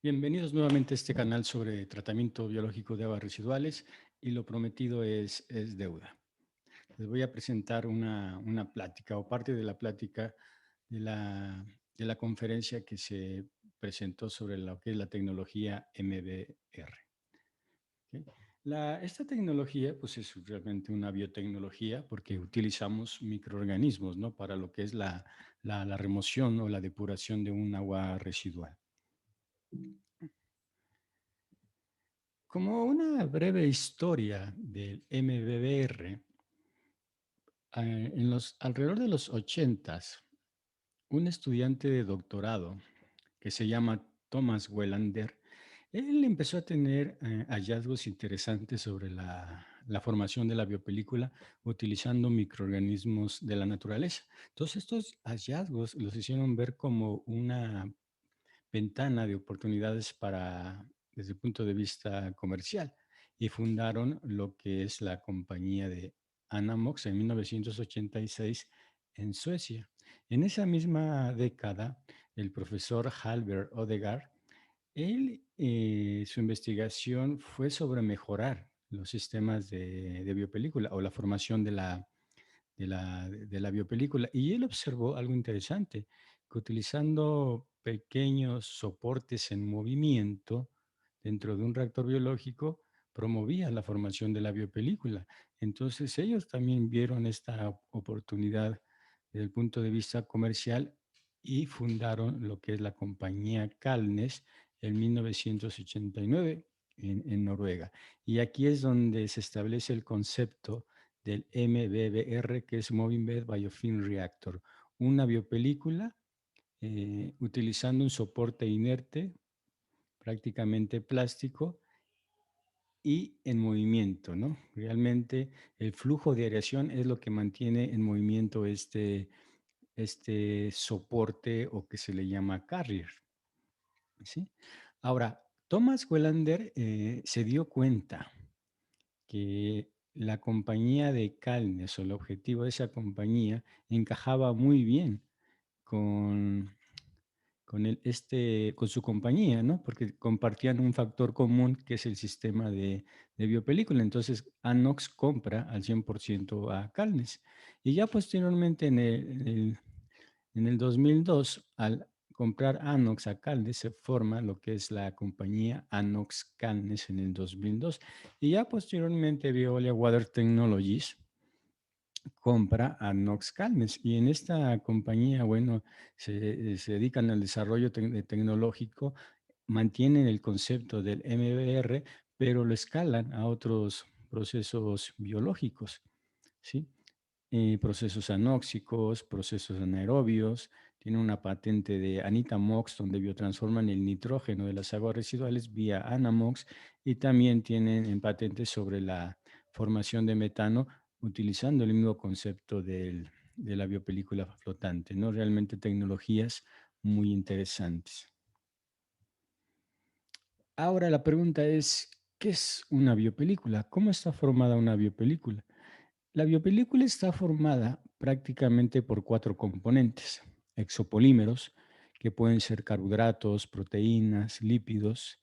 Bienvenidos nuevamente a este canal sobre tratamiento biológico de aguas residuales y lo prometido es deuda. Les voy a presentar una plática o parte de la plática de la conferencia que se presentó sobre lo que es la tecnología MBR. ¿Ok? Esta tecnología pues es realmente una biotecnología porque utilizamos microorganismos, ¿no? Para lo que es la remoción o la depuración de un agua residual. Como una breve historia del MBBR, alrededor de los 80, un estudiante de doctorado que se llama Thomas Wellander, él empezó a tener hallazgos interesantes sobre la formación de la biopelícula utilizando microorganismos de la naturaleza. Entonces, estos hallazgos los hicieron ver como una ventana de oportunidades desde el punto de vista comercial y fundaron lo que es la compañía de Anamox en 1986 en Suecia. En esa misma década, el profesor Halber Odegaard, su investigación fue sobre mejorar los sistemas de biopelícula o la formación de la biopelícula. Y él observó algo interesante, que utilizando pequeños soportes en movimiento dentro de un reactor biológico, promovía la formación de la biopelícula. Entonces ellos también vieron esta oportunidad desde el punto de vista comercial y fundaron lo que es la compañía Calnes en 1989 en Noruega. Y aquí es donde se establece el concepto del MBBR, que es Moving Bed Biofilm Reactor, una biopelícula utilizando un soporte inerte, prácticamente plástico y en movimiento, ¿no? Realmente el flujo de aireación es lo que mantiene en movimiento este soporte o que se le llama carrier, ¿sí? Ahora, Thomas Wellander se dio cuenta que la compañía de Calnes o el objetivo de esa compañía encajaba muy bien con, con su compañía, ¿no? Porque compartían un factor común que es el sistema de biopelícula. Entonces, Anox compra al 100% a Calnes. Y ya posteriormente en el 2002, al comprar Anox a Calnes, se forma lo que es la compañía Anox Calnes en el 2002. Y ya posteriormente Veolia Water Technologies compra a Nox Calnes. Y en esta compañía, bueno, se dedican al desarrollo tecnológico, mantienen el concepto del MBR, pero lo escalan a otros procesos biológicos, ¿sí? Procesos anóxicos, procesos anaerobios. Tiene una patente de Anitamox, donde biotransforman el nitrógeno de las aguas residuales vía Anamox, y también tienen en patentes sobre la formación de metano utilizando el mismo concepto de la biopelícula flotante, ¿no? Realmente tecnologías muy interesantes. Ahora la pregunta es, ¿qué es una biopelícula? ¿Cómo está formada una biopelícula? La biopelícula está formada prácticamente por cuatro componentes: exopolímeros, que pueden ser carbohidratos, proteínas, lípidos;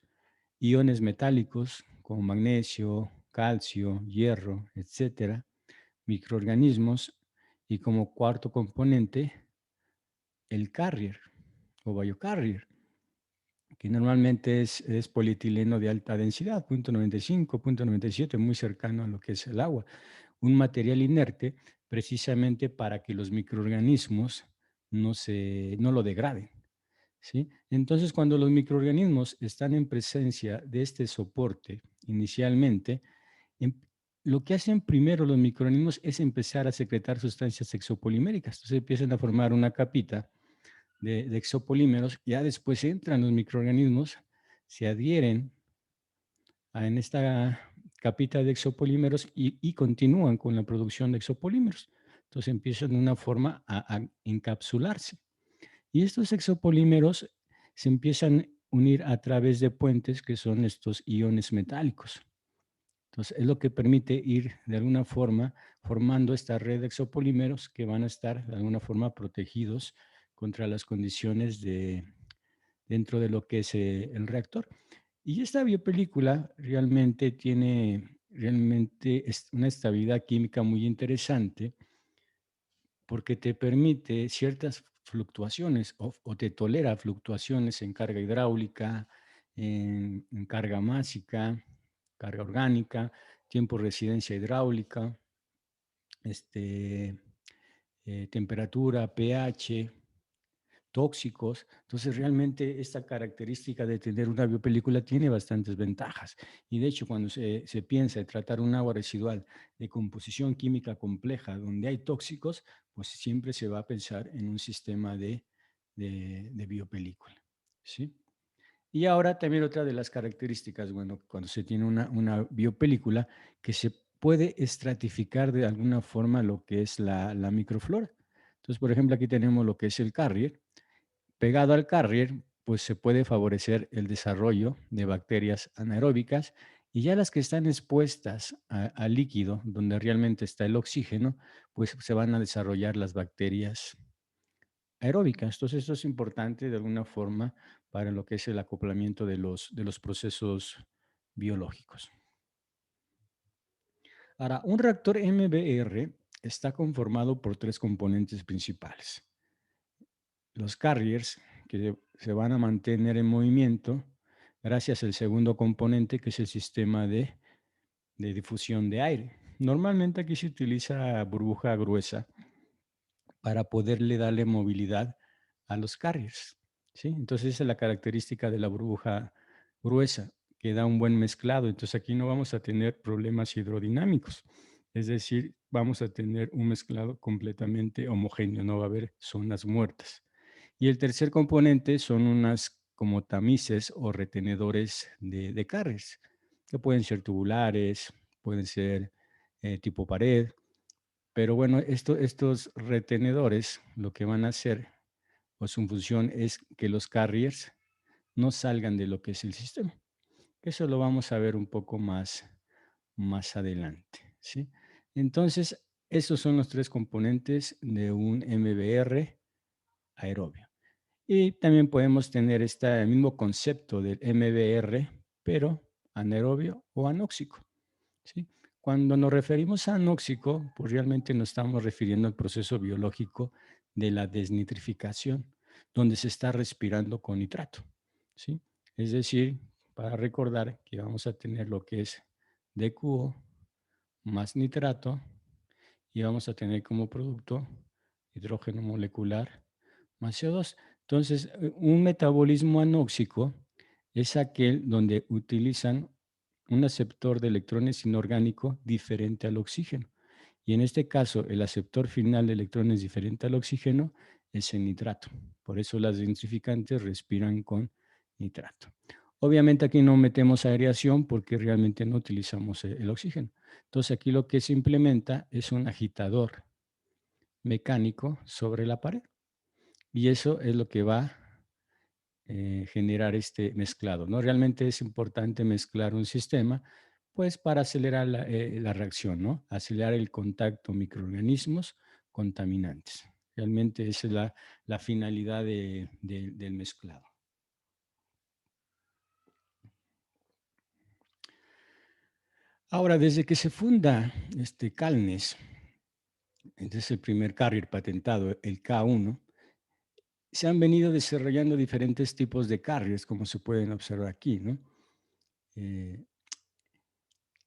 iones metálicos como magnesio, calcio, hierro, etcétera; microorganismos; y como cuarto componente, el carrier o biocarrier, que normalmente es polietileno de alta densidad, 0.95, 0.97, muy cercano a lo que es el agua, un material inerte precisamente para que los microorganismos no lo degraden, ¿sí? Entonces, cuando los microorganismos están en presencia de este soporte inicialmente, em- lo que hacen primero los microorganismos es empezar a secretar sustancias exopoliméricas. Entonces empiezan a formar una capita de exopolímeros. Ya después entran los microorganismos, se adhieren en esta capita de exopolímeros y continúan con la producción de exopolímeros. Entonces empiezan de una forma a encapsularse. Y estos exopolímeros se empiezan a unir a través de puentes que son estos iones metálicos. Entonces es lo que permite ir de alguna forma formando esta red de exopolímeros que van a estar de alguna forma protegidos contra las condiciones de dentro de lo que es el reactor. Y esta biopelícula realmente es una estabilidad química muy interesante porque te permite ciertas fluctuaciones o te tolera fluctuaciones en carga hidráulica, en carga másica, carga orgánica, tiempo de residencia hidráulica, este, temperatura, pH, tóxicos. Entonces, realmente esta característica de tener una biopelícula tiene bastantes ventajas. Y de hecho, cuando se piensa en tratar un agua residual de composición química compleja donde hay tóxicos, pues siempre se va a pensar en un sistema de biopelícula. ¿Sí? Y ahora también otra de las características, bueno, cuando se tiene una biopelícula, que se puede estratificar de alguna forma lo que es la microflora. Entonces, por ejemplo, aquí tenemos lo que es el carrier. Pegado al carrier, pues se puede favorecer el desarrollo de bacterias anaeróbicas y ya las que están expuestas al líquido, donde realmente está el oxígeno, pues se van a desarrollar las bacterias aeróbicas. Entonces, esto es importante de alguna forma para lo que es el acoplamiento de los procesos biológicos. Ahora, un reactor MBR está conformado por tres componentes principales. Los carriers, que se van a mantener en movimiento gracias al segundo componente, que es el sistema de difusión de aire. Normalmente aquí se utiliza burbuja gruesa para poderle darle movilidad a los carriers, ¿sí? Entonces esa es la característica de la burbuja gruesa, que da un buen mezclado. Entonces aquí no vamos a tener problemas hidrodinámicos, es decir, vamos a tener un mezclado completamente homogéneo, no va a haber zonas muertas. Y el tercer componente son unas como tamices o retenedores de carriers, que pueden ser tubulares, pueden ser tipo pared, pero bueno, estos retenedores lo que van a hacer, o su función es que los carriers no salgan de lo que es el sistema. Eso lo vamos a ver un poco más adelante, ¿sí? Entonces, esos son los tres componentes de un MBR aerobio. Y también podemos tener el mismo concepto del MBR, pero anaerobio o anóxico. ¿Sí? Cuando nos referimos a anóxico, pues realmente nos estamos refiriendo al proceso biológico de la desnitrificación, donde se está respirando con nitrato. ¿Sí? Es decir, para recordar que vamos a tener lo que es DQO más nitrato y vamos a tener como producto hidrógeno molecular más CO2. Entonces, un metabolismo anóxico es aquel donde utilizan un aceptor de electrones inorgánico diferente al oxígeno. Y en este caso, el aceptor final de electrones diferente al oxígeno es el nitrato. Por eso las densificantes respiran con nitrato. Obviamente aquí no metemos aireación porque realmente no utilizamos el oxígeno. Entonces aquí lo que se implementa es un agitador mecánico sobre la pared. Y eso es lo que va a generar este mezclado, ¿no? Realmente es importante mezclar un sistema, pues para acelerar la reacción, ¿no? Acelerar el contacto microorganismos contaminantes. Realmente esa es la finalidad del mezclado. Ahora, desde que se funda Calnes, este es el primer carrier patentado, el K1, se han venido desarrollando diferentes tipos de carriers, como se pueden observar aquí, ¿no? Eh,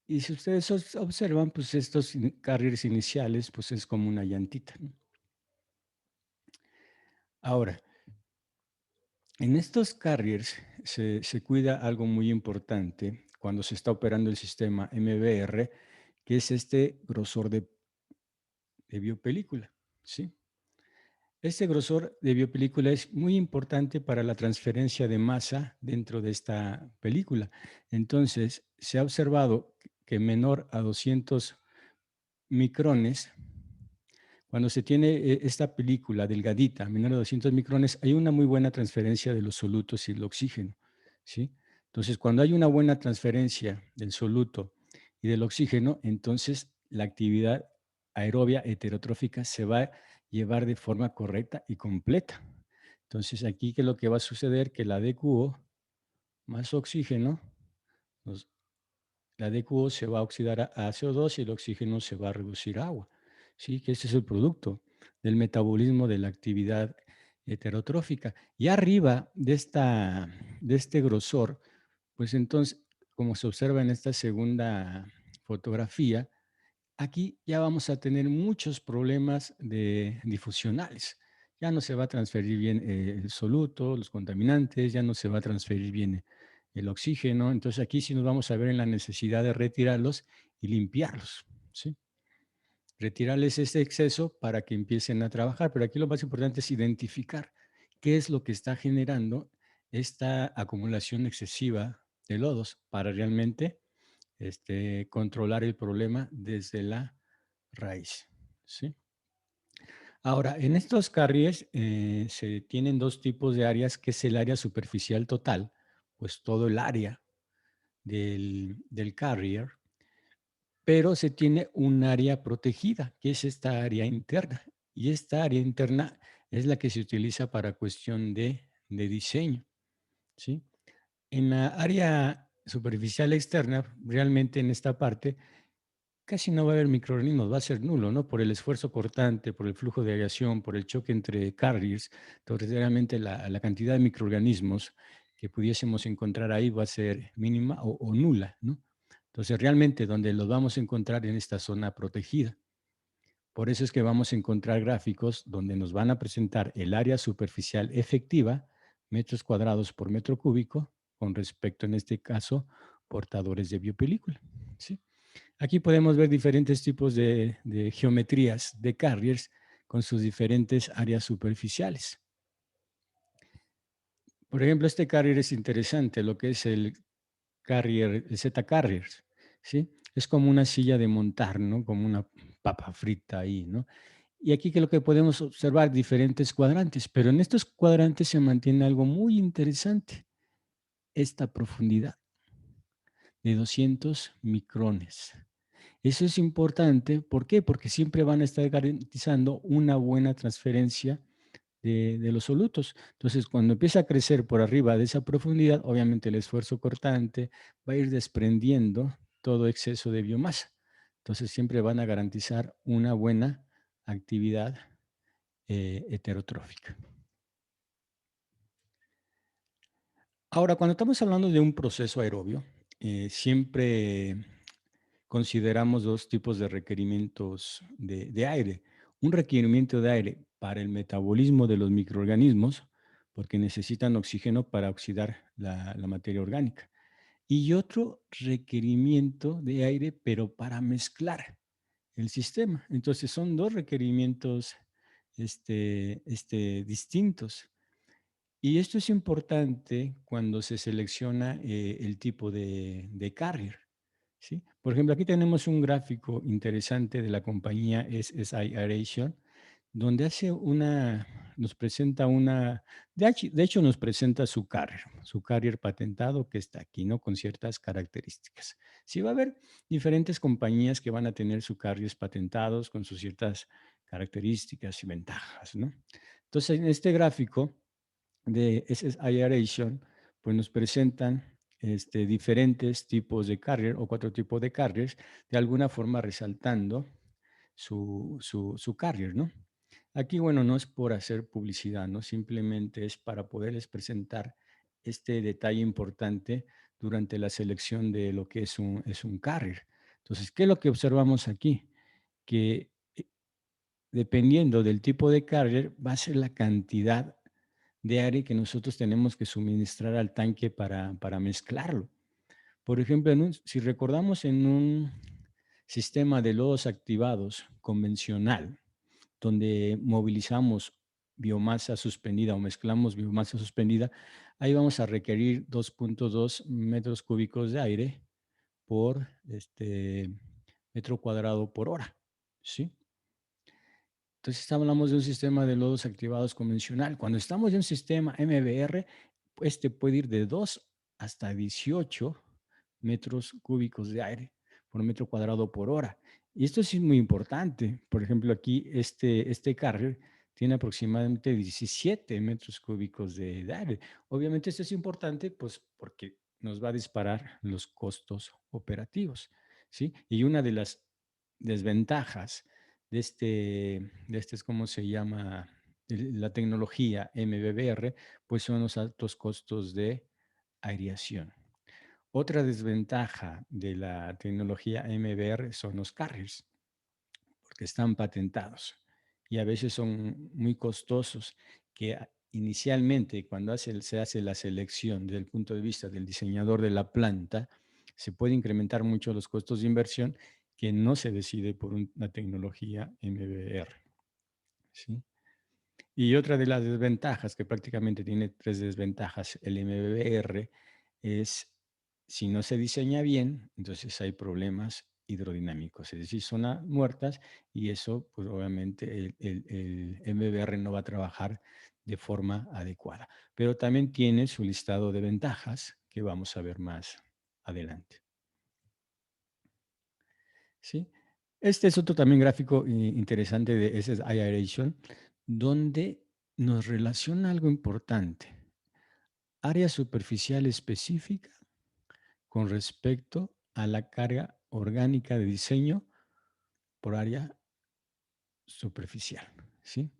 y si ustedes observan, pues estos carriers iniciales, pues es como una llantita, ¿no? Ahora, en estos carriers se cuida algo muy importante cuando se está operando el sistema MBR, que es este grosor de biopelícula, ¿sí? Este grosor de biopelícula es muy importante para la transferencia de masa dentro de esta película. Entonces, se ha observado que menor a 200 micrones, cuando se tiene esta película delgadita, menor a 200 micrones, hay una muy buena transferencia de los solutos y el oxígeno, ¿sí? Entonces, cuando hay una buena transferencia del soluto y del oxígeno, entonces la actividad aerobia heterotrófica se va a llevar de forma correcta y completa. Entonces, aquí, ¿qué es lo que va a suceder? Que la DQO más oxígeno, nos la DQO se va a oxidar a CO2 y el oxígeno se va a reducir a agua. ¿Sí? Que ese es el producto del metabolismo de la actividad heterotrófica. Y arriba de este grosor, pues entonces, como se observa en esta segunda fotografía, aquí ya vamos a tener muchos problemas difusionales. Ya no se va a transferir bien el soluto, los contaminantes, ya no se va a transferir bien el oxígeno. Entonces aquí sí nos vamos a ver en la necesidad de retirarlos y limpiarlos, ¿sí? Retirarles ese exceso para que empiecen a trabajar. Pero aquí lo más importante es identificar qué es lo que está generando esta acumulación excesiva de lodos para realmente controlar el problema desde la raíz, ¿sí? Ahora, en estos carriers se tienen dos tipos de áreas, que es el área superficial total, pues todo el área del carrier, pero se tiene un área protegida, que es esta área interna. Y esta área interna es la que se utiliza para cuestión de diseño, ¿sí? En la área superficial externa, realmente en esta parte, casi no va a haber microorganismos, va a ser nulo, ¿no? Por el esfuerzo cortante, por el flujo de aviación, por el choque entre carriers. Entonces, realmente la cantidad de microorganismos que pudiésemos encontrar ahí va a ser mínima o nula, ¿no? Entonces, realmente donde los vamos a encontrar en esta zona protegida. Por eso es que vamos a encontrar gráficos donde nos van a presentar el área superficial efectiva, metros cuadrados por metro cúbico, con respecto, en este caso, portadores de biopelícula, ¿sí? Aquí podemos ver diferentes tipos de geometrías de carriers con sus diferentes áreas superficiales. Por ejemplo, este carrier es interesante, lo que es el carrier, el Z-carrier, ¿sí? Es como una silla de montar, ¿no? Como una papa frita ahí, ¿no? Y aquí que lo que podemos observar diferentes cuadrantes, pero en estos cuadrantes se mantiene algo muy interesante, esta profundidad de 200 micrones. Eso es importante, ¿por qué? Porque siempre van a estar garantizando una buena transferencia de los solutos. Entonces, cuando empieza a crecer por arriba de esa profundidad, obviamente el esfuerzo cortante va a ir desprendiendo todo exceso de biomasa. Entonces, siempre van a garantizar una buena actividad heterotrófica. Ahora, cuando estamos hablando de un proceso aerobio, siempre consideramos dos tipos de requerimientos de aire. Un requerimiento de aire para el metabolismo de los microorganismos, porque necesitan oxígeno para oxidar la materia orgánica. Y otro requerimiento de aire, pero para mezclar el sistema. Entonces son dos requerimientos distintos. Y esto es importante cuando se selecciona el tipo de carrier, ¿sí? Por ejemplo, aquí tenemos un gráfico interesante de la compañía SSI Aeration, donde nos presenta de hecho nos presenta su carrier patentado que está aquí, ¿no? Con ciertas características. Sí, va a haber diferentes compañías que van a tener sus carriers patentados con sus ciertas características y ventajas, ¿no? Entonces, en este gráfico de SS Aeration, pues nos presentan diferentes tipos de carrier o cuatro tipos de carriers, de alguna forma resaltando su carrier, ¿no? Aquí, bueno, no es por hacer publicidad, ¿no? Simplemente es para poderles presentar este detalle importante durante la selección de lo que es un carrier. Entonces, ¿qué es lo que observamos aquí? Que dependiendo del tipo de carrier, va a ser la cantidad de aire que nosotros tenemos que suministrar al tanque para mezclarlo. Por ejemplo, si recordamos en un sistema de lodos activados convencional, donde movilizamos biomasa suspendida o mezclamos biomasa suspendida, ahí vamos a requerir 2.2 metros cúbicos de aire por metro cuadrado por hora, ¿sí? Entonces hablamos de un sistema de lodos activados convencional. Cuando estamos en un sistema MBR, pues te puede ir de 2 hasta 18 metros cúbicos de aire por metro cuadrado por hora. Y esto sí es muy importante. Por ejemplo, aquí este carrier tiene aproximadamente 17 metros cúbicos de aire. Obviamente esto es importante, pues, porque nos va a disparar los costos operativos, ¿sí? Y una de las desventajas ¿cómo se llama? La tecnología MBBR, pues son los altos costos de aireación. Otra desventaja de la tecnología MBR son los carriers, porque están patentados y a veces son muy costosos, que inicialmente cuando se hace la selección desde el punto de vista del diseñador de la planta, se puede incrementar mucho los costos de inversión que no se decide por una tecnología MBR, ¿sí? Y otra de las desventajas, que prácticamente tiene tres desventajas, el MBR, es si no se diseña bien, entonces hay problemas hidrodinámicos, es decir, zonas muertas y eso, pues obviamente el MBR no va a trabajar de forma adecuada. Pero también tiene su listado de ventajas que vamos a ver más adelante. ¿Sí? Este es otro también gráfico interesante de ese es aeration, donde nos relaciona algo importante. Área superficial específica con respecto a la carga orgánica de diseño por área superficial, ¿sí?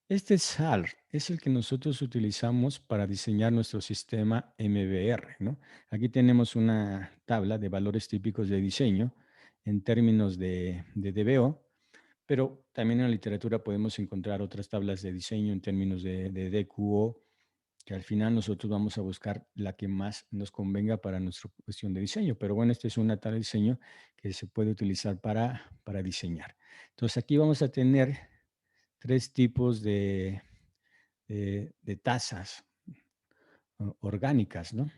Este SAR es el que nosotros utilizamos para diseñar nuestro sistema MBR, ¿no? Aquí tenemos una tabla de valores típicos de diseño en términos de DBO, pero también en la literatura podemos encontrar otras tablas de diseño en términos de DQO, que al final nosotros vamos a buscar la que más nos convenga para nuestra cuestión de diseño. Pero bueno, esta es una tabla de diseño que se puede utilizar para diseñar. Entonces aquí vamos a tener tres tipos de tasas orgánicas, ¿no?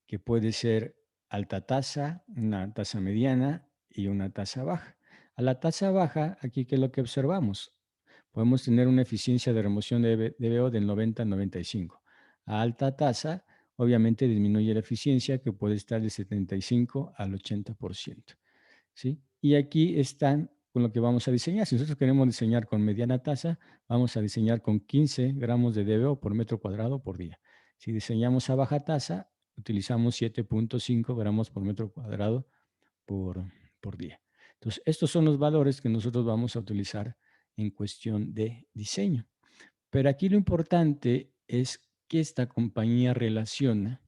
Que puede ser alta tasa, una tasa mediana y una tasa baja. A la tasa baja, aquí, ¿qué es lo que observamos? Podemos tener una eficiencia de remoción de DBO del 90 al 95. A alta tasa, obviamente disminuye la eficiencia, que puede estar del 75 al 80%. ¿Sí? Y aquí están con lo que vamos a diseñar. Si nosotros queremos diseñar con mediana tasa, vamos a diseñar con 15 gramos de DBO por metro cuadrado por día. Si diseñamos a baja tasa, utilizamos 7.5 gramos por metro cuadrado por, por día. Entonces, estos son los valores que nosotros vamos a utilizar en cuestión de diseño. Pero aquí lo importante es que esta compañía relaciona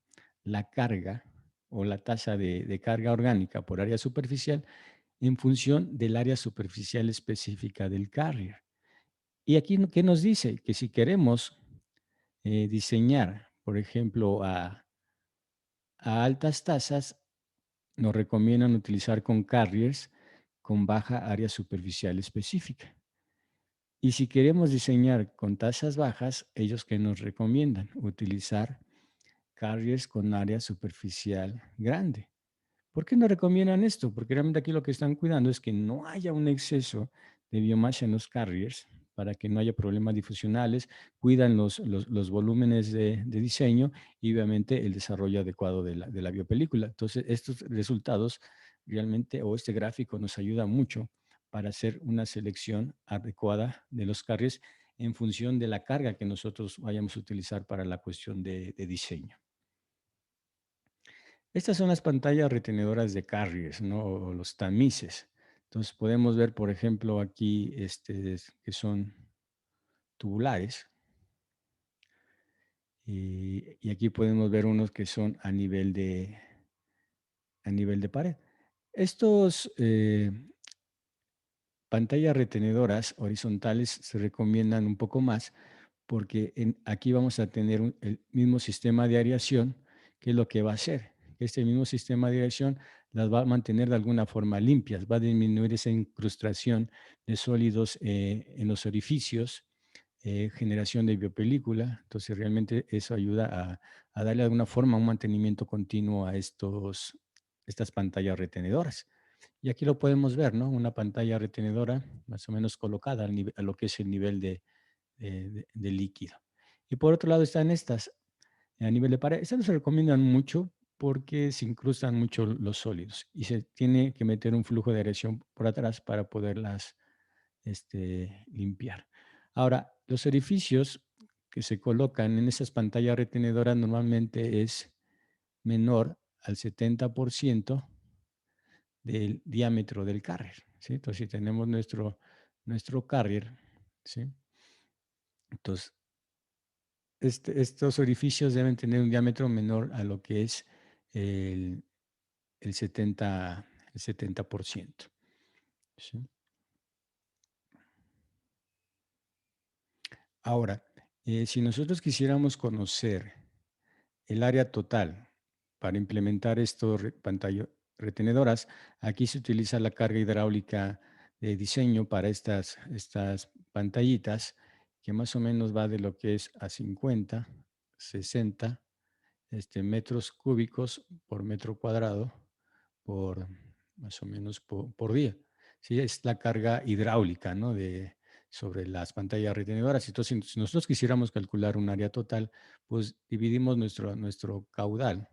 la carga o la tasa de carga orgánica por área superficial en función del área superficial específica del carrier. Y aquí, ¿qué nos dice? Que si queremos diseñar, por ejemplo, a altas tasas, nos recomiendan utilizar con carriers con baja área superficial específica. Y si queremos diseñar con tasas bajas, ellos que nos recomiendan utilizar carriers con área superficial grande. ¿Por qué no recomiendan esto? Porque realmente aquí lo que están cuidando es que no haya un exceso de biomasa en los carriers para que no haya problemas difusionales, cuidan los volúmenes de diseño y obviamente el desarrollo adecuado de la biopelícula. Entonces, estos resultados realmente, o este gráfico nos ayuda mucho para hacer una selección adecuada de los carriers en función de la carga que nosotros vayamos a utilizar para la cuestión de diseño. Estas son las pantallas retenedoras de carriers, ¿no? O los tamices. Entonces podemos ver, por ejemplo, aquí que son tubulares y aquí podemos ver unos que son a nivel de pared. Estos pantallas retenedoras horizontales se recomiendan un poco más porque aquí vamos a tener el mismo sistema de aireación, que es lo que va a hacer. Este mismo sistema de aireación las va a mantener de alguna forma limpias, va a disminuir esa incrustación de sólidos en los orificios, generación de biopelícula. Entonces, realmente eso ayuda a darle de alguna forma un mantenimiento continuo a estas pantallas retenedoras. Y aquí lo podemos ver, ¿no? Una pantalla retenedora más o menos colocada a lo que es el nivel de líquido. Y por otro lado están estas a nivel de pared. Estas no se recomiendan mucho porque se incrustan mucho los sólidos y se tiene que meter un flujo de aireación por atrás para poderlas limpiar. Ahora, los orificios que se colocan en esas pantallas retenedoras normalmente es menor al 70% del diámetro del carrier, ¿sí? Entonces, si tenemos nuestro carrier, ¿sí? Entonces, estos orificios deben tener un diámetro menor a lo que es el, el 70%, ¿sí? Ahora, si nosotros quisiéramos conocer el área total para implementar estos pantallas retenedoras, aquí se utiliza la carga hidráulica de diseño para estas pantallitas, que más o menos va de lo que es a 50, 60 metros cúbicos por metro cuadrado por más o menos por día. Sí, es la carga hidráulica, ¿no? Sobre las pantallas retenedoras. Entonces, si nosotros quisiéramos calcular un área total, pues dividimos nuestro caudal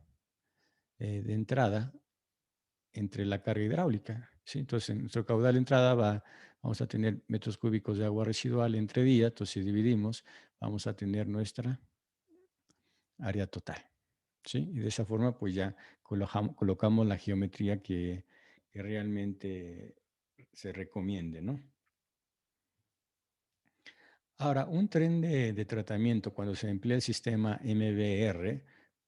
de entrada entre la carga hidráulica. ¿Sí? Entonces, en nuestro caudal de entrada vamos a tener metros cúbicos de agua residual entre día. Entonces, si dividimos, vamos a tener nuestra área total. ¿Sí? Y de esa forma, pues ya colocamos la geometría que realmente se recomiende, ¿no? Ahora, un tren de tratamiento, cuando se emplea el sistema MBR,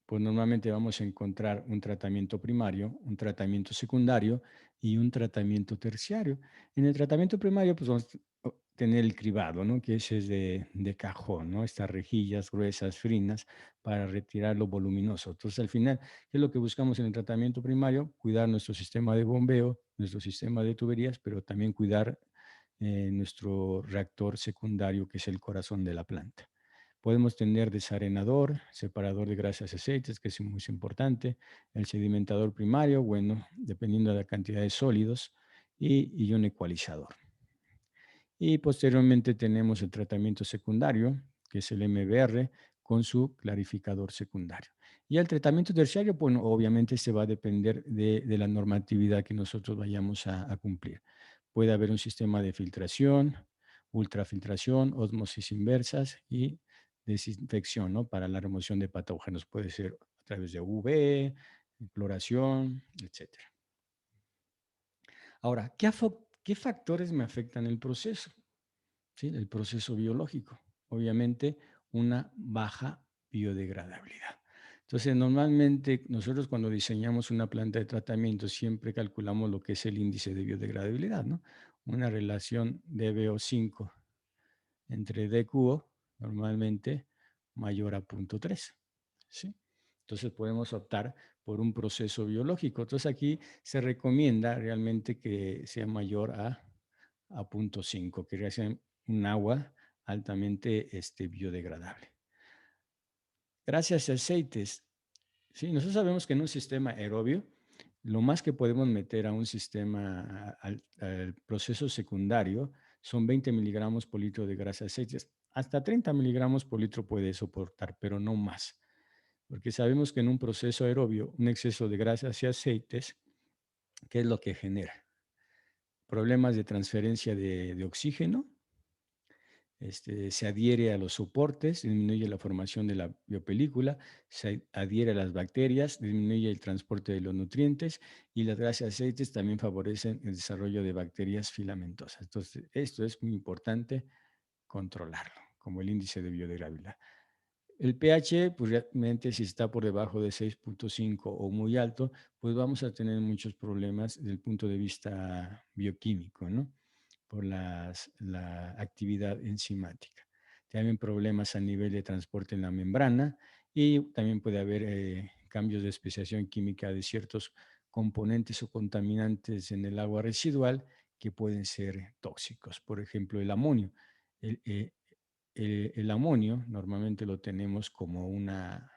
pues normalmente vamos a encontrar un tratamiento primario, un tratamiento secundario y un tratamiento terciario. En el tratamiento primario, pues vamos a tener el cribado, ¿no? Que ese es de cajón, ¿no? Estas rejillas gruesas, finas, para retirar lo voluminoso. Entonces, al final, ¿qué es lo que buscamos en el tratamiento primario? Cuidar nuestro sistema de bombeo, nuestro sistema de tuberías, pero también cuidar nuestro reactor secundario, que es el corazón de la planta. Podemos tener desarenador, separador de grasas y aceites, que es muy importante, el sedimentador primario, bueno, dependiendo de la cantidad de sólidos, y un ecualizador. Y posteriormente tenemos el tratamiento secundario, que es el MBR, con su clarificador secundario. Y el tratamiento terciario, bueno, obviamente se va a depender de la normatividad que nosotros vayamos a cumplir. Puede haber un sistema de filtración, ultrafiltración, ósmosis inversas y desinfección, ¿no? Para la remoción de patógenos. Puede ser a través de UV, cloración, etcétera. Ahora, ¿qué factores me afectan el proceso? ¿Sí? El proceso biológico. Obviamente, una baja biodegradabilidad. Entonces, normalmente nosotros cuando diseñamos una planta de tratamiento siempre calculamos lo que es el índice de biodegradabilidad, ¿no? Una relación de BO5 entre DQO, normalmente mayor a 0.3, ¿sí? Entonces podemos optar por un proceso biológico. Entonces aquí se recomienda realmente que sea mayor a 0.5, que sea un agua altamente biodegradable. Gracias a aceites. Sí, nosotros sabemos que en un sistema aerobio, lo más que podemos meter a un sistema, al proceso secundario, son 20 miligramos por litro de grasa de aceites. Hasta 30 miligramos por litro puede soportar, pero no más. Porque sabemos que en un proceso aerobio, un exceso de grasas y aceites, ¿qué es lo que genera? Problemas de transferencia de oxígeno, se adhiere a los soportes, disminuye la formación de la biopelícula, se adhiere a las bacterias, disminuye el transporte de los nutrientes y las grasas y aceites también favorecen el desarrollo de bacterias filamentosas. Entonces, esto es muy importante controlarlo, como el índice de biodegradabilidad. El pH, pues realmente si está por debajo de 6.5 o muy alto, pues vamos a tener muchos problemas desde el punto de vista bioquímico, ¿no? Por la actividad enzimática. También problemas a nivel de transporte en la membrana y también puede haber cambios de especiación química de ciertos componentes o contaminantes en el agua residual que pueden ser tóxicos. Por ejemplo, el amonio. El, eh, el amonio normalmente lo tenemos como una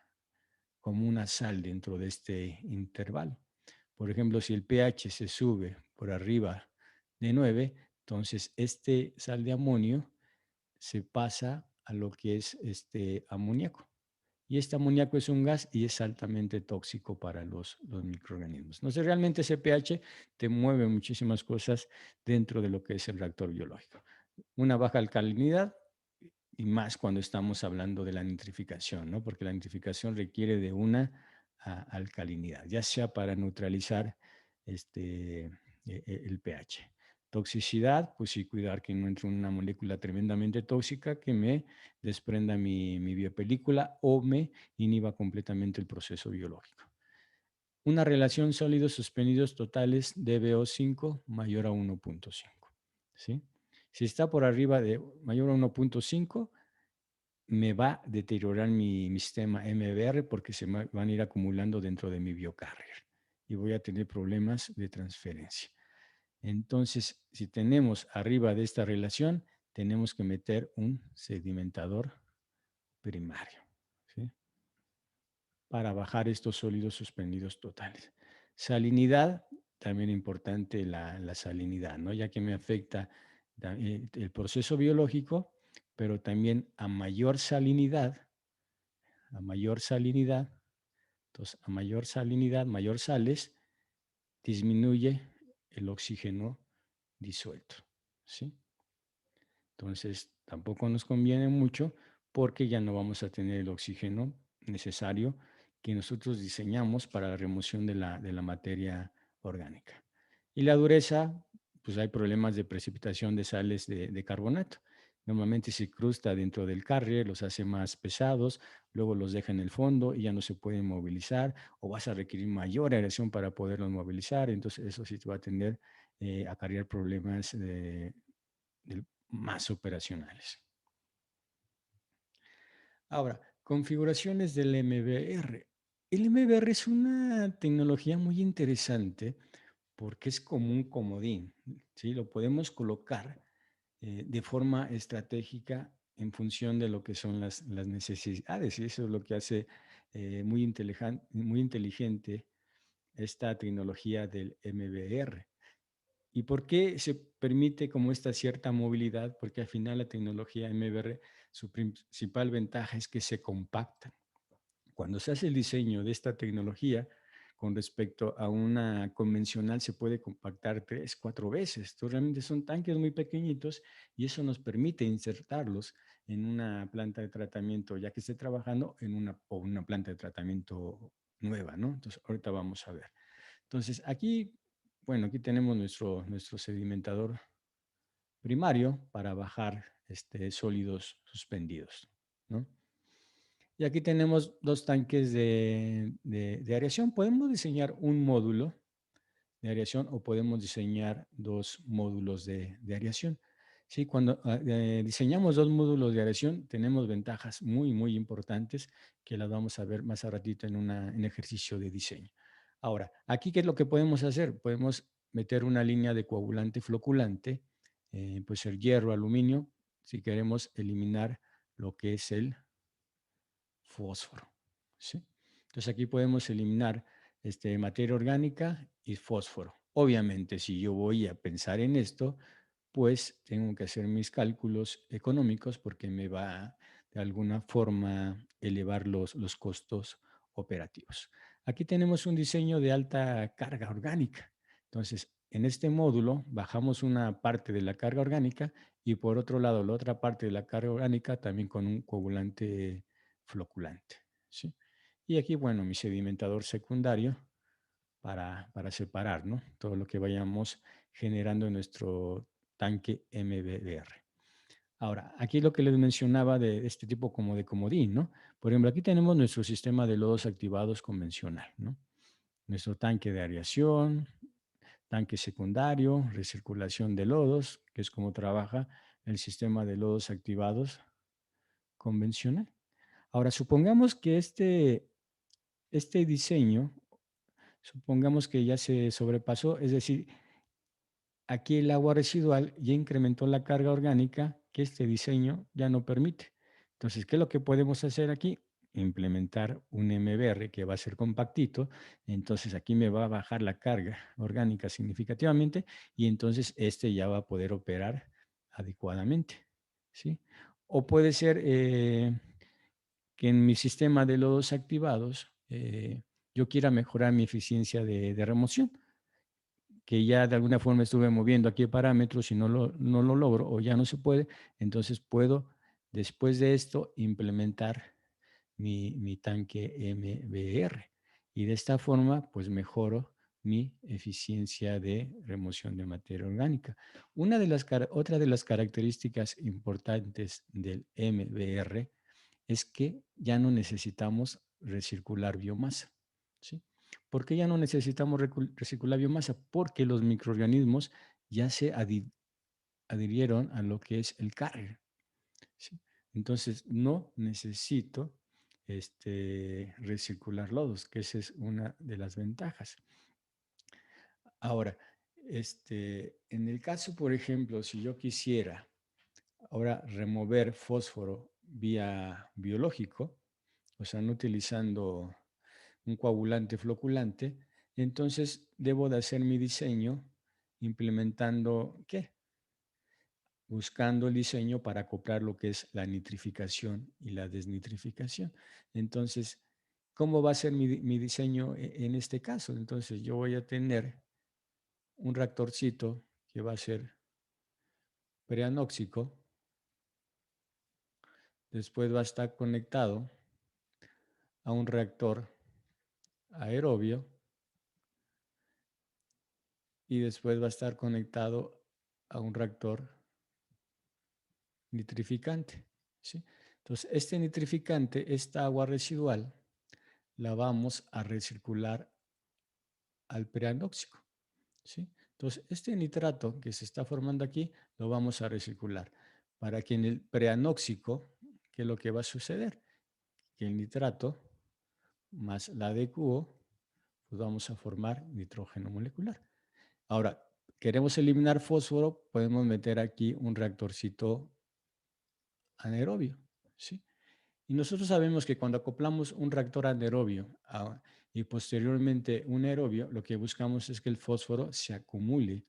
sal dentro de este intervalo. Por ejemplo, si el pH se sube por arriba de 9, entonces este sal de amonio se pasa a lo que es este amoníaco. Y este amoníaco es un gas y es altamente tóxico para los microorganismos. Entonces, realmente ese pH te mueve muchísimas cosas dentro de lo que es el reactor biológico. una baja alcalinidad y más cuando estamos hablando de la nitrificación, ¿no? Porque la nitrificación requiere de una alcalinidad, ya sea para neutralizar el pH. Toxicidad, pues sí, cuidar que no entre una molécula tremendamente tóxica que me desprenda mi biopelícula o me inhiba completamente el proceso biológico. Una relación sólidos suspendidos totales de BO5 mayor a 1.5. ¿Sí? Si está por arriba de mayor a 1.5, me va a deteriorar mi sistema MBR porque se van a ir acumulando dentro de mi biocarrier y voy a tener problemas de transferencia. Entonces, si tenemos arriba de esta relación, tenemos que meter un sedimentador primario, ¿sí? Para bajar estos sólidos suspendidos totales. Salinidad, también importante la salinidad, ¿no? Ya que me afecta el proceso biológico, pero también a mayor salinidad, entonces a mayor salinidad, mayor sales, disminuye el oxígeno disuelto, ¿sí? Entonces, tampoco nos conviene mucho porque ya no vamos a tener el oxígeno necesario que nosotros diseñamos para la remoción de la materia orgánica. Y la dureza, pues hay problemas de precipitación de sales de carbonato. Normalmente se crusta dentro del carrier, los hace más pesados, luego los deja en el fondo y ya no se pueden movilizar o vas a requerir mayor aireación para poderlos movilizar. Entonces eso sí te va a tender a acarrear problemas más operacionales. Ahora, configuraciones del MBR. El MBR es una tecnología muy interesante porque es como un comodín, ¿sí? Lo podemos colocar de forma estratégica en función de lo que son las necesidades y eso es lo que hace muy inteligente esta tecnología del MBR. ¿Y por qué se permite como esta cierta movilidad? Porque al final la tecnología MBR, su principal ventaja es que se compacta. Cuando se hace el diseño de esta tecnología, con respecto a una convencional, se puede compactar 3, 4 veces. Entonces, realmente son tanques muy pequeñitos y eso nos permite insertarlos en una planta de tratamiento, ya que esté trabajando en una planta de tratamiento nueva, ¿no? Entonces, ahorita vamos a ver. Entonces, aquí, bueno, aquí tenemos nuestro sedimentador primario para bajar sólidos suspendidos, ¿no? Y aquí tenemos dos tanques de aireación. Podemos diseñar un módulo de aireación o podemos diseñar dos módulos de aireación. Sí, cuando diseñamos dos módulos de aireación, tenemos ventajas muy, muy importantes que las vamos a ver más a ratito en un ejercicio de diseño. Ahora, aquí, ¿qué es lo que podemos hacer? Podemos meter una línea de coagulante floculante, puede ser hierro, aluminio, si queremos eliminar lo que es el fósforo, ¿sí? Entonces aquí podemos eliminar materia orgánica y fósforo. Obviamente, si yo voy a pensar en esto, pues tengo que hacer mis cálculos económicos porque me va de alguna forma elevar los costos operativos. Aquí tenemos un diseño de alta carga orgánica. Entonces, en este módulo bajamos una parte de la carga orgánica y por otro lado la otra parte de la carga orgánica también con un coagulante floculante, ¿sí? Y aquí, bueno, mi sedimentador secundario para separar, ¿no? Todo lo que vayamos generando en nuestro tanque MBR. Ahora, aquí lo que les mencionaba de este tipo como de comodín, ¿no? Por ejemplo, aquí tenemos nuestro sistema de lodos activados convencional, ¿no? Nuestro tanque de aireación, tanque secundario, recirculación de lodos, que es como trabaja el sistema de lodos activados convencional. Ahora, supongamos que este diseño, supongamos que ya se sobrepasó, es decir, aquí el agua residual ya incrementó la carga orgánica que este diseño ya no permite. Entonces, ¿qué es lo que podemos hacer aquí? Implementar un MBR que va a ser compactito, entonces aquí me va a bajar la carga orgánica significativamente y entonces este ya va a poder operar adecuadamente, ¿sí? O puede ser que en mi sistema de lodos activados yo quiera mejorar mi eficiencia de remoción que ya de alguna forma estuve moviendo aquí parámetros y no lo logro o ya no se puede, entonces puedo, después de esto, implementar mi tanque MBR. Y de esta forma, pues mejoro mi eficiencia de remoción de materia orgánica. Otra de las características importantes del MBR es que ya no necesitamos recircular biomasa. ¿Sí? ¿Por qué ya no necesitamos recircular biomasa? Porque los microorganismos ya se adhirieron a lo que es el carrier. ¿Sí? Entonces, no necesito recircular lodos, que esa es una de las ventajas. Ahora, en el caso, por ejemplo, si yo quisiera ahora remover fósforo vía biológico, o sea, no utilizando un coagulante floculante, entonces debo de hacer mi diseño implementando, ¿qué? Buscando el diseño para acoplar lo que es la nitrificación y la desnitrificación. Entonces, ¿cómo va a ser mi diseño en este caso? Entonces, yo voy a tener un reactorcito que va a ser preanóxico, después va a estar conectado a un reactor aerobio y después va a estar conectado a un reactor nitrificante. ¿Sí? Entonces, este nitrificante, esta agua residual, la vamos a recircular al preanóxico. ¿Sí? Entonces, este nitrato que se está formando aquí lo vamos a recircular para que en el preanóxico, ¿qué es lo que va a suceder? Que el nitrato más la DQO, pues vamos a formar nitrógeno molecular. Ahora, queremos eliminar fósforo, podemos meter aquí un reactorcito anaerobio, ¿sí? Y nosotros sabemos que cuando acoplamos un reactor anaerobio y posteriormente un aerobio, lo que buscamos es que el fósforo se acumule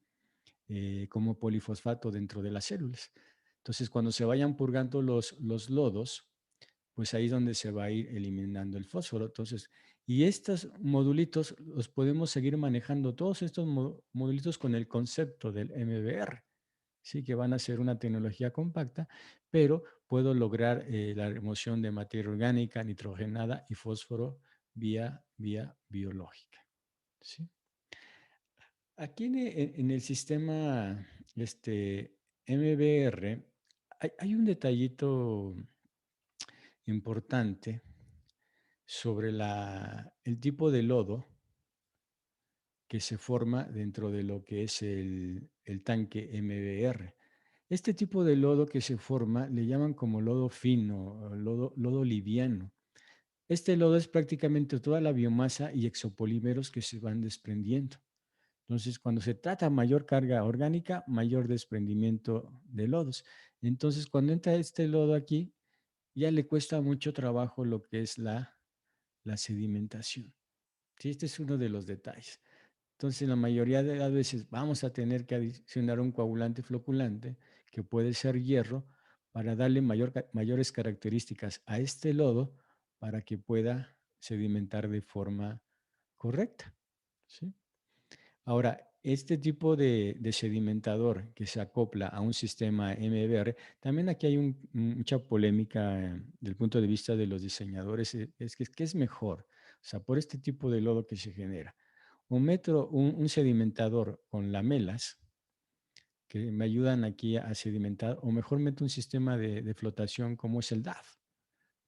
como polifosfato dentro de las células. Entonces, cuando se vayan purgando los lodos, pues ahí es donde se va a ir eliminando el fósforo. Entonces, y estos modulitos los podemos seguir manejando, todos estos modulitos con el concepto del MBR. Sí, que van a ser una tecnología compacta, pero puedo lograr la remoción de materia orgánica, nitrogenada y fósforo vía biológica. ¿Sí? Aquí en el sistema MBR hay un detallito importante sobre el tipo de lodo que se forma dentro de lo que es el tanque MBR. Este tipo de lodo que se forma le llaman como lodo fino, o lodo liviano. Este lodo es prácticamente toda la biomasa y exopolímeros que se van desprendiendo. Entonces, cuando se trata mayor carga orgánica, mayor desprendimiento de lodos. Entonces, cuando entra este lodo aquí, ya le cuesta mucho trabajo lo que es la sedimentación. Sí, este es uno de los detalles. Entonces, la mayoría de las veces vamos a tener que adicionar un coagulante floculante, que puede ser hierro, para darle mayores características a este lodo para que pueda sedimentar de forma correcta. ¿Sí? Ahora, este tipo de sedimentador que se acopla a un sistema MBR, también aquí hay mucha polémica del punto de vista de los diseñadores, es que ¿qué es mejor? O sea, por este tipo de lodo que se genera. Un sedimentador con lamelas que me ayudan aquí a sedimentar, o mejor meto un sistema de flotación como es el DAF,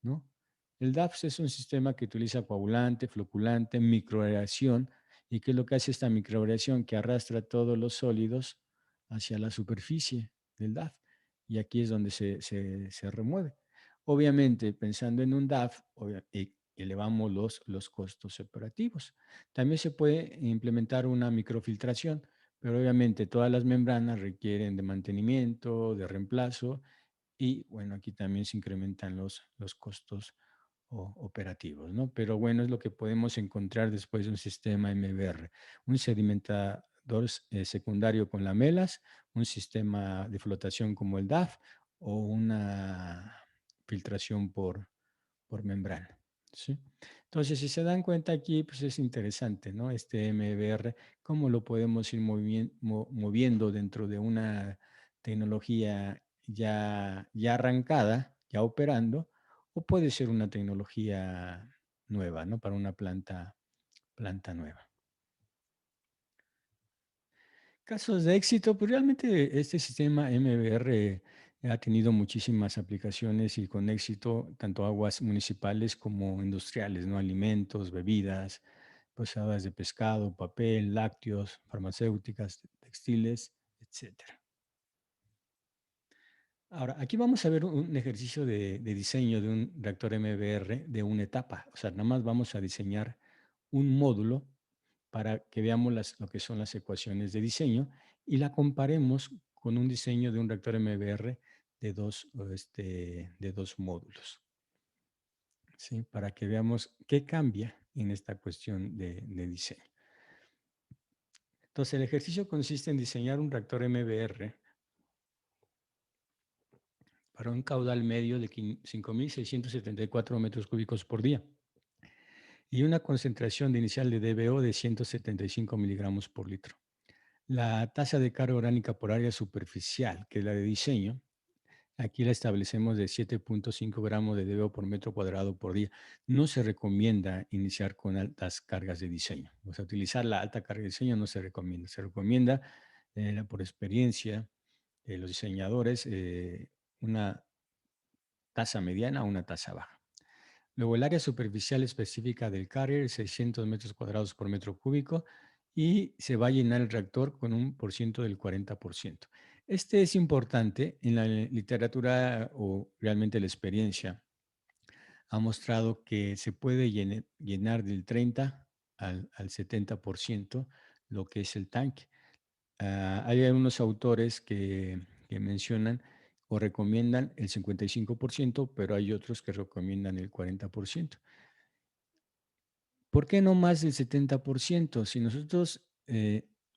¿no? El DAF es un sistema que utiliza coagulante, floculante, microaeración, y ¿qué es lo que hace esta microaeración? Que arrastra todos los sólidos hacia la superficie del DAF, y aquí es donde se remueve. Obviamente, pensando en un DAF, elevamos los costos operativos. También se puede implementar una microfiltración, pero obviamente todas las membranas requieren de mantenimiento, de reemplazo, y bueno, aquí también se incrementan los costos operativos, ¿no? Pero bueno, es lo que podemos encontrar después de un sistema MBR. Un sedimentador secundario con lamelas, un sistema de flotación como el DAF o una filtración por membrana. ¿sí? Entonces, si se dan cuenta aquí, pues es interesante, ¿no? Este MBR, cómo lo podemos ir moviendo dentro de una tecnología ya arrancada, ya operando, o puede ser una tecnología nueva, ¿no? Para una planta nueva. Casos de éxito, pues realmente este sistema MBR ha tenido muchísimas aplicaciones y con éxito, tanto aguas municipales como industriales, ¿no? Alimentos, bebidas, procesadas de pescado, papel, lácteos, farmacéuticas, textiles, etcétera. Ahora, aquí vamos a ver un ejercicio de diseño de un reactor MBR de una etapa. O sea, nada más vamos a diseñar un módulo para que veamos lo que son las ecuaciones de diseño y la comparemos con un diseño de un reactor MBR de dos módulos, ¿sí? Para que veamos qué cambia en esta cuestión de diseño. Entonces, el ejercicio consiste en diseñar un reactor MBR para un caudal medio de 5.674 metros cúbicos por día y una concentración de inicial de DBO de 175 miligramos por litro. La tasa de carga orgánica por área superficial, que es la de diseño, aquí la establecemos de 7.5 gramos de DBO por metro cuadrado por día. No se recomienda iniciar con altas cargas de diseño. O sea, utilizar la alta carga de diseño no se recomienda. Se recomienda, por experiencia, los diseñadores, una tasa mediana o una tasa baja. Luego, el área superficial específica del carrier es 600 metros cuadrados por metro cúbico y se va a llenar el reactor con un por ciento del 40%. Este es importante en la literatura o realmente la experiencia. Ha mostrado que se puede llenar del 30 al 70% lo que es el tanque. Hay algunos autores que mencionan o recomiendan el 55%, pero hay otros que recomiendan el 40%. ¿Por qué no más del 70%? Si nosotros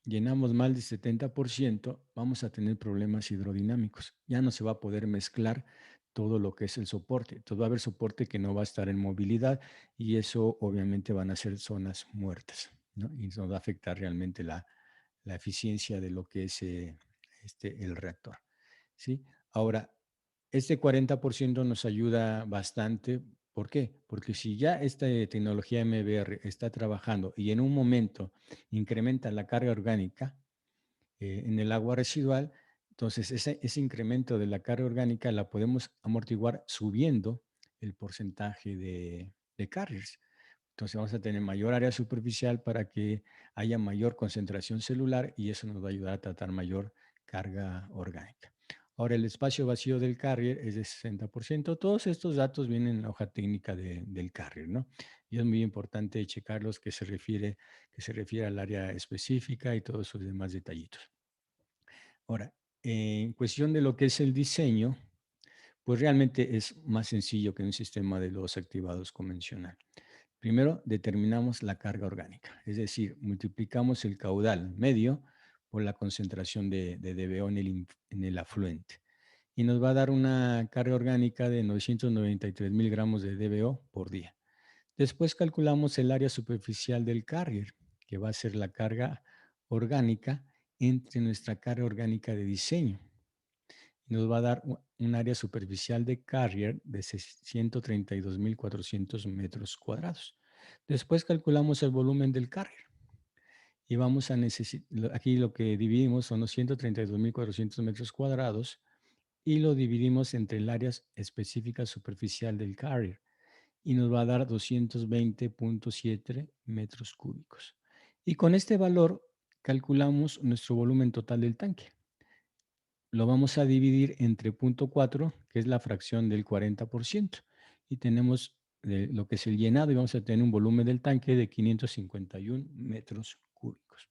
llenamos mal del 70%, vamos a tener problemas hidrodinámicos. Ya no se va a poder mezclar todo lo que es el soporte. Entonces va a haber soporte que no va a estar en movilidad y eso obviamente van a ser zonas muertas, ¿no? Y eso va a afectar realmente la eficiencia de lo que es el reactor, ¿sí? Ahora, este 40% nos ayuda bastante. ¿Por qué? Porque si ya esta tecnología MBR está trabajando y en un momento incrementa la carga orgánica en el agua residual, entonces ese incremento de la carga orgánica la podemos amortiguar subiendo el porcentaje de carriers. Entonces vamos a tener mayor área superficial para que haya mayor concentración celular y eso nos va a ayudar a tratar mayor carga orgánica. Ahora, el espacio vacío del carrier es de 60%. Todos estos datos vienen en la hoja técnica del carrier, ¿no? Y es muy importante checarlos que se refiere al área específica y todos sus demás detallitos. Ahora, en cuestión de lo que es el diseño, pues realmente es más sencillo que un sistema de lodos activados convencional. Primero, determinamos la carga orgánica, es decir, multiplicamos el caudal medio por la concentración de DBO en el afluente. Y nos va a dar una carga orgánica de 993 miligramos de DBO por día. Después calculamos el área superficial del carrier, que va a ser la carga orgánica entre nuestra carga orgánica de diseño. Nos va a dar un área superficial de carrier de 132.400 metros cuadrados. Después calculamos el volumen del carrier y vamos a necesitar, aquí lo que dividimos son los 132.400 metros cuadrados y lo dividimos entre el área específica superficial del carrier y nos va a dar 220.7 metros cúbicos. Y con este valor calculamos nuestro volumen total del tanque. Lo vamos a dividir entre 0.4, que es la fracción del 40%, y tenemos lo que es el llenado y vamos a tener un volumen del tanque de 551 metros cúbicos.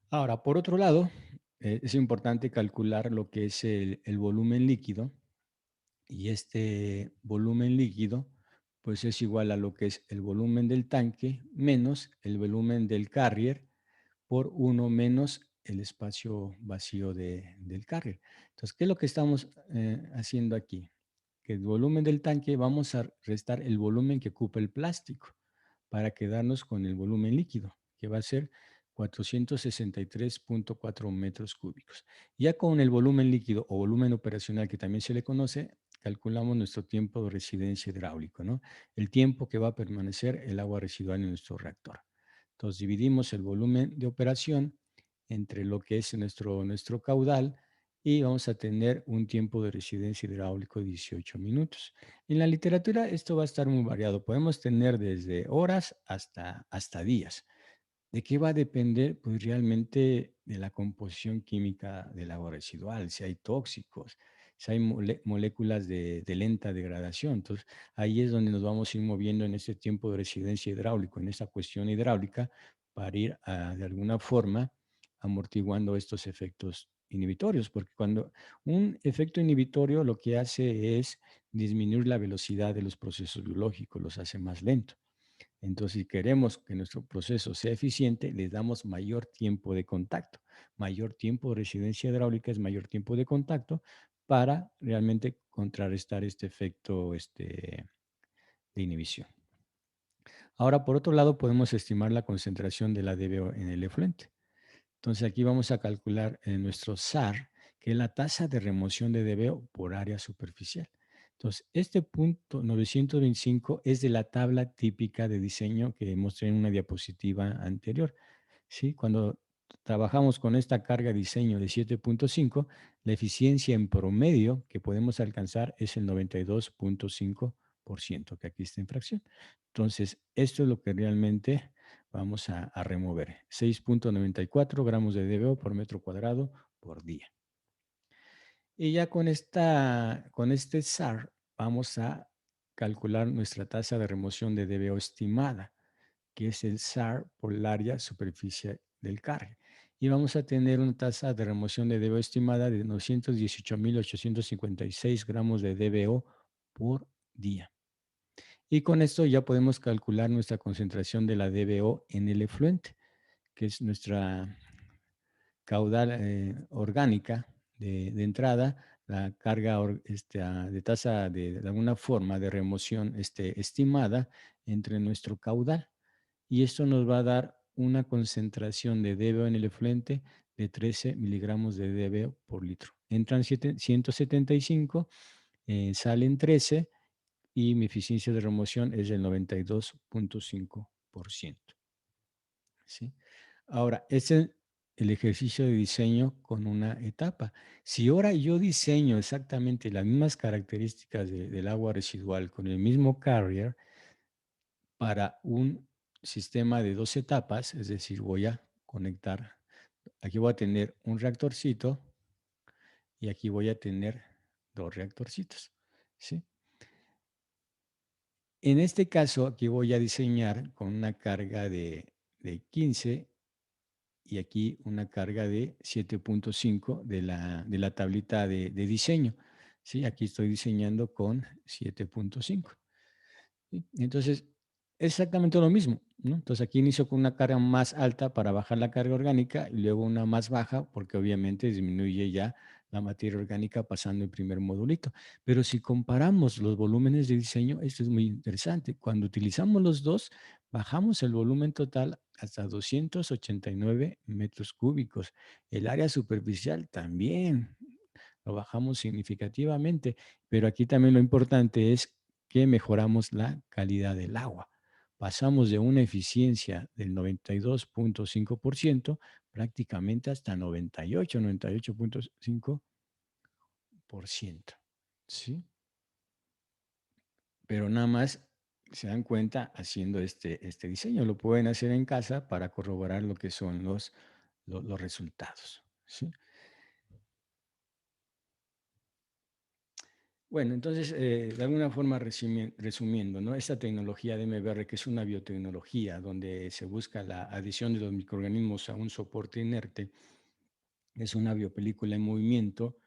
Ahora, por otro lado, es importante calcular lo que es el volumen líquido y este volumen líquido pues es igual a lo que es el volumen del tanque menos el volumen del carrier por uno menos el espacio vacío del carrier. Entonces, ¿qué es lo que estamos haciendo aquí? que el volumen del tanque vamos a restar el volumen que ocupa el plástico para quedarnos con el volumen líquido, que va a ser 463,4 metros cúbicos. Ya con el volumen líquido o volumen operacional, que también se le conoce, calculamos nuestro tiempo de residencia hidráulico, ¿no? El tiempo que va a permanecer el agua residual en nuestro reactor. Entonces dividimos el volumen de operación entre lo que es nuestro caudal y vamos a tener un tiempo de residencia hidráulico de 18 minutos. En la literatura esto va a estar muy variado. Podemos tener desde horas hasta días. ¿De qué va a depender? Pues realmente de la composición química del agua residual, si hay tóxicos, si hay moléculas de lenta degradación. Entonces, ahí es donde nos vamos a ir moviendo en este tiempo de residencia hidráulico, en esta cuestión hidráulica, para ir de alguna forma amortiguando estos efectos inhibitorios, porque cuando un efecto inhibitorio lo que hace es disminuir la velocidad de los procesos biológicos, los hace más lentos. Entonces, si queremos que nuestro proceso sea eficiente, le damos mayor tiempo de contacto. Mayor tiempo de residencia hidráulica es mayor tiempo de contacto para realmente contrarrestar este efecto de inhibición. Ahora, por otro lado, podemos estimar la concentración de la DBO en el efluente. Entonces, aquí vamos a calcular nuestro SAR, que es la tasa de remoción de DBO por área superficial. Entonces, este punto 925 es de la tabla típica de diseño que mostré en una diapositiva anterior. ¿Sí? Cuando trabajamos con esta carga de diseño de 7,5, la eficiencia en promedio que podemos alcanzar es el 92,5%, que aquí está en fracción. Entonces, esto es lo que realmente vamos a remover. 6,94 gramos de DBO por metro cuadrado por día. Y ya con este SAR vamos a calcular nuestra tasa de remoción de DBO estimada, que es el SAR por el área superficie del cargue. Y vamos a tener una tasa de remoción de DBO estimada de 918,856 gramos de DBO por día. Y con esto ya podemos calcular nuestra concentración de la DBO en el efluente, que es nuestra caudal orgánica de entrada, la carga de tasa de alguna forma de remoción estimada entre nuestro caudal. Y esto nos va a dar una concentración de DBO en el efluente de 13 miligramos de DBO por litro. Entran 175, salen 13 y mi eficiencia de remoción es del 92,5%. ¿Sí? Ahora, ese es el ejercicio de diseño con una etapa. Si ahora yo diseño exactamente las mismas características del agua residual con el mismo carrier para un sistema de 2 etapas, es decir, voy a conectar, aquí voy a tener un reactorcito y aquí voy a tener 2 reactorcitos. ¿Sí? En este caso, aquí voy a diseñar con una carga de 15 y aquí una carga de 7,5 de la tablita de diseño. ¿Sí? Aquí estoy diseñando con 7,5. ¿Sí? Entonces, exactamente lo mismo, ¿no? Entonces, aquí inicio con una carga más alta para bajar la carga orgánica y luego una más baja porque obviamente disminuye ya la materia orgánica pasando el primer modulito. Pero si comparamos los volúmenes de diseño, esto es muy interesante. Cuando utilizamos los dos, bajamos el volumen total hasta 289 metros cúbicos. El área superficial también lo bajamos significativamente, pero aquí también lo importante es que mejoramos la calidad del agua. Pasamos de una eficiencia del 92,5% prácticamente hasta 98, 98,5%. ¿Sí? Pero nada más se dan cuenta haciendo este diseño. Lo pueden hacer en casa para corroborar lo que son los resultados. ¿Sí? Bueno, entonces, de alguna forma, resumiendo, ¿no? Esta tecnología de MBR, que es una biotecnología donde se busca la adición de los microorganismos a un soporte inerte, es una biopelícula en movimiento,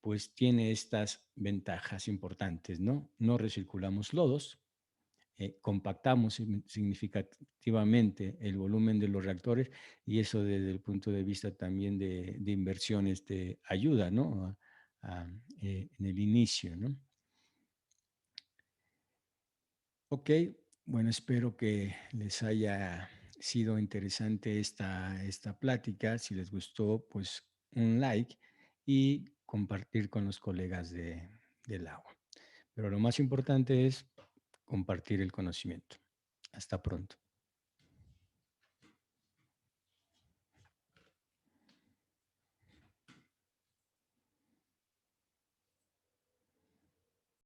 pues tiene estas ventajas importantes, ¿no? No recirculamos lodos, compactamos significativamente el volumen de los reactores y eso desde el punto de vista también de inversión ayuda, ¿no? En el inicio, ¿no? Ok, bueno, espero que les haya sido interesante esta plática. Si les gustó, pues un like y compartir con los colegas del agua. Pero lo más importante es compartir el conocimiento. Hasta pronto.